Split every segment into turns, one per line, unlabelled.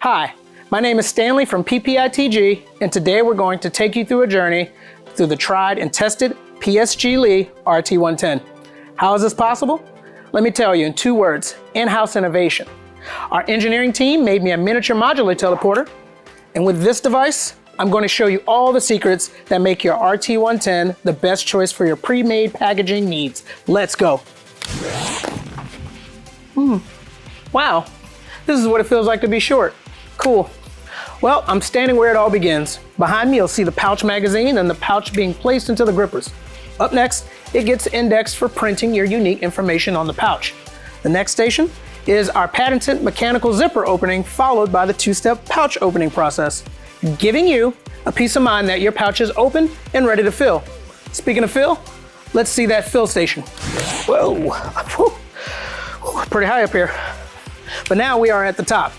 Hi, my name is Stanley from PPITG, and today we're going to take you through a journey through the tried and tested PSG Lee RT-11. How is this possible? Let me tell you in 2 words, in-house innovation. Our engineering team made me a miniature modular teleporter, and with this device, I'm going to show you all the secrets that make your RT-11 the best choice for your pre-made packaging needs. Let's go. Wow, this is what it feels like to be short. Cool. Well, I'm standing where it all begins. Behind me, you'll see the pouch magazine and the pouch being placed into the grippers. Up next, it gets indexed for printing your unique information on the pouch. The next station is our patented mechanical zipper opening, followed by the 2-step pouch opening process, giving you a peace of mind that your pouch is open and ready to fill. Speaking of fill, let's see that fill station. Whoa, pretty high up here. But now we are at the top.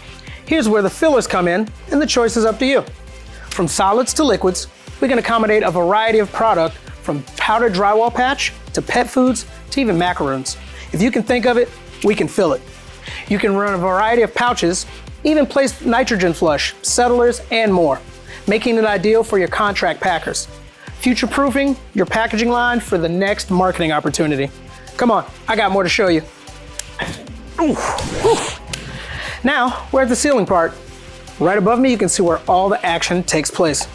Here's where the fillers come in, and the choice is up to you. From solids to liquids, we can accommodate a variety of product, from powdered drywall patch to pet foods to even macaroons. If you can think of it, we can fill it. You can run a variety of pouches, even place nitrogen flush, settlers, and more, making it ideal for your contract packers. Future-proofing your packaging line for the next marketing opportunity. Come on, I got more to show you. Now, we're at the sealing part. Right above me, you can see where all the action takes place.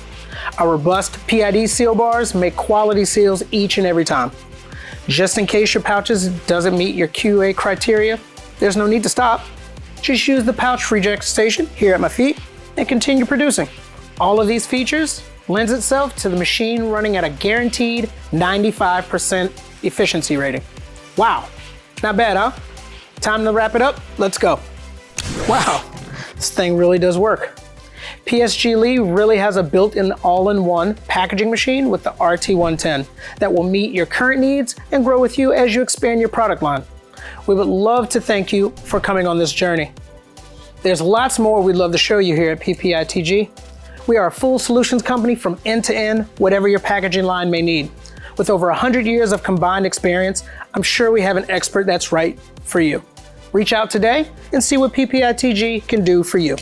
Our robust PID seal bars make quality seals each and every time. Just in case your pouches doesn't meet your QA criteria, there's no need to stop. Just use the pouch reject station here at my feet and continue producing. All of these features lends itself to the machine running at a guaranteed 95% efficiency rating. Wow, not bad, huh? Time to wrap it up, let's go. Wow, this thing really does work. PSG Lee really has a built-in all-in-one packaging machine with the RT-11 that will meet your current needs and grow with you as you expand your product line. We would love to thank you for coming on this journey. There's lots more we'd love to show you here at PPITG. We are a full solutions company from end to end, whatever your packaging line may need. With over 100 years of combined experience, I'm sure we have an expert that's right for you. Reach out today and see what PPITG can do for you.